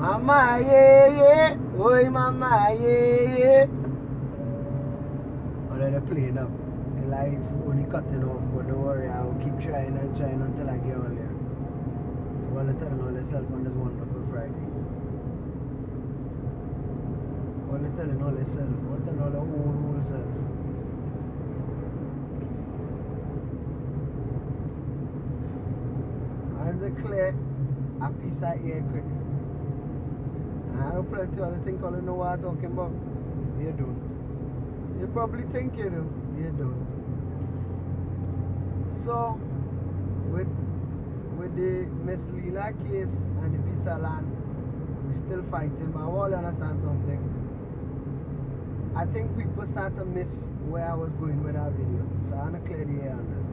Mama, yeah, yeah. Oi, mama, yeah, yeah. Oh, they're playing up. The live only cutting off, but don't worry, I'll keep trying and trying until I get on there. So I'll tell all yourself on this wonderful Friday. I'll telling all yourself, I'll telling all the whole self. And declare a piece of air quick. I don't plenty of other things all you know what I'm talking about. You don't. You probably think you do. You don't. So, with the Miss Leela case and the piece of land, we're still fighting. But I want to understand something. I think people start to miss where I was going with that video. So I want to clear the air on that.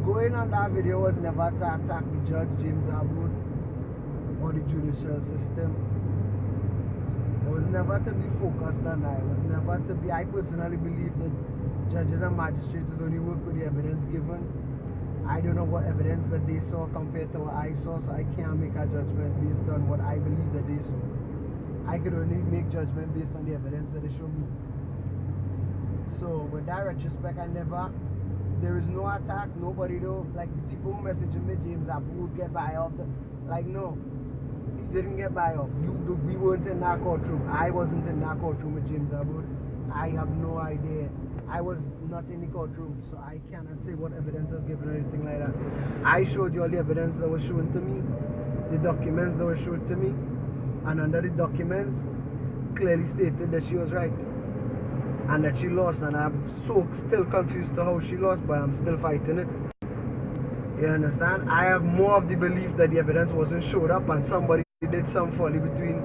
Going on that video was never to attack the judge, James Abud, or the judicial system. It was never to be focused on that. It was never to be, I personally believe that judges and magistrates only work with the evidence given. I don't know what evidence that they saw compared to what I saw, so I can't make a judgment based on what I believe that they saw. I could only make judgment based on the evidence that they show me. So with that retrospect, there is no attack, nobody though. Like the people who messaging me, James Abud get by off. Like no, he didn't get by off. We weren't in that courtroom. I wasn't in that courtroom with James Abud. I have no idea. I was not in the courtroom, so I cannot say what evidence was given or anything like that. I showed you all the evidence that was shown to me, the documents that were shown to me, and under the documents clearly stated that she was right and that she lost, and I'm still confused to how she lost, but I'm still fighting it. You understand? I have more of the belief that the evidence wasn't showed up and somebody did some folly between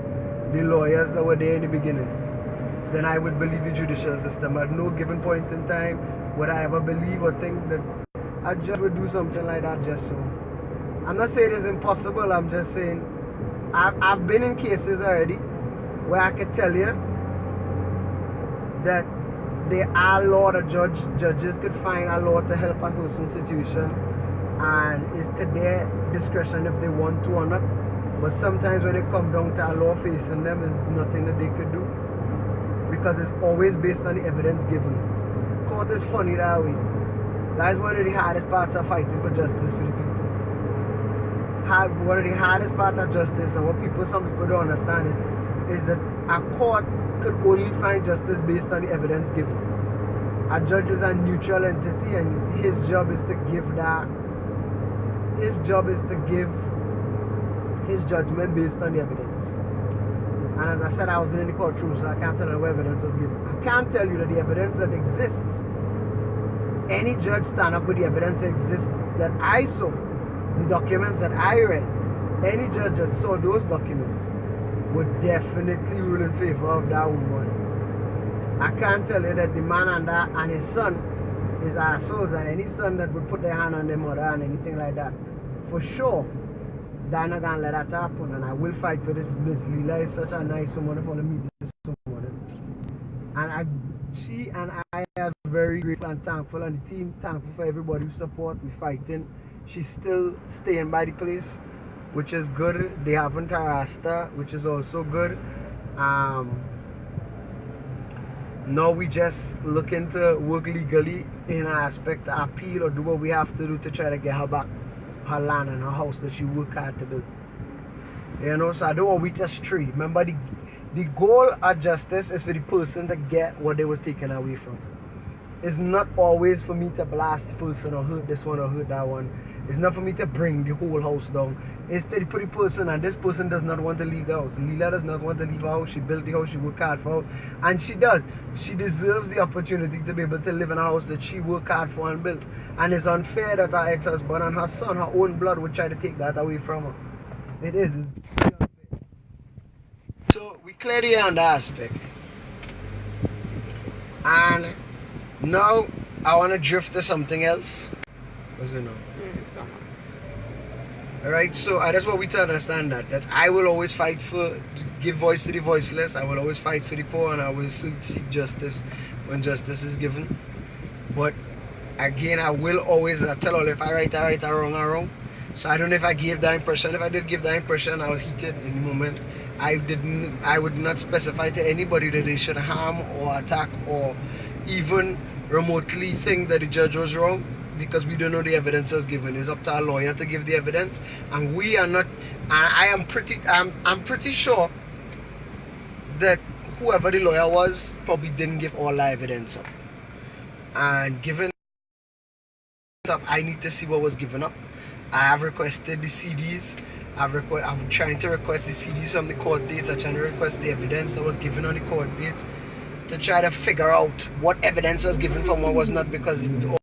the lawyers that were there in the beginning. Then I would believe the judicial system. At no given point in time would I ever believe or think that a judge would do something like that just so. I'm not saying it's impossible, I'm just saying I've been in cases already where I could tell you that there are law that judges could find a law to help a person's situation, and it's to their discretion if they want to or not. But sometimes when it comes down to a law facing them, there's nothing that they could do because it's always based on the evidence given. Court is funny that way. That's one of the hardest parts of fighting for justice for the people. One of the hardest parts of justice, and what some people don't understand is that a court could only find justice based on the evidence given. A judge is a neutral entity, and his job is to give his judgment based on the evidence. And as I said, I wasn't in the courtroom, so I can't tell you what evidence was given. I can't tell you that the evidence that exists, any judge stand up with the evidence that exists that I saw, the documents that I read, any judge that saw those documents would definitely rule in favor of that woman. I can't tell you that the man and his son is assholes, and any son that would put their hand on their mother and anything like that, for sure, they're not gonna let that happen. And I will fight for this. Miss Leela is such a nice woman for me. This woman, and she and I are very grateful and thankful, and the team thankful for everybody who support. We fighting. She's still staying by the place, which is good. They haven't harassed her, which is also good. Now we just looking to work legally in an aspect to appeal or do what we have to do to try to get her back her land and her house that she worked hard to build. You know, so I don't want we just stray. Remember, the goal of justice is for the person to get what they was taken away from. It's not always for me to blast the person or hurt this one or hurt that one. It's not for me to bring the whole house down. It's to put the person, and this person does not want to leave the house. Leela does not want to leave her house. She built the house, she worked hard for, and she does. She deserves the opportunity to be able to live in a house that she worked hard for and built. And it's unfair that her ex-husband and her son, her own blood, would try to take that away from her. It is. It's unfair. So we clear the air on that aspect. And now I want to drift to something else. What's going on? Alright, so I just want we to understand that I will always fight to give voice to the voiceless. I will always fight for the poor, and I will seek justice when justice is given. But again, I will always tell all if I right, I right, I wrong, I wrong. So I don't know if I gave that impression. If I did give that impression, I was heated in the moment. I would not specify to anybody that they should harm or attack or even remotely think that the judge was wrong, because we don't know the evidence was given. It's up to our lawyer to give the evidence, and we are not. I'm pretty sure that whoever the lawyer was probably didn't give all the evidence up. And given up, I need to see what was given up. I have requested the CDs. I'm trying to request the CDs from the court dates. I'm trying to request the evidence that was given on the court dates to try to figure out what evidence was given from what was not, because it's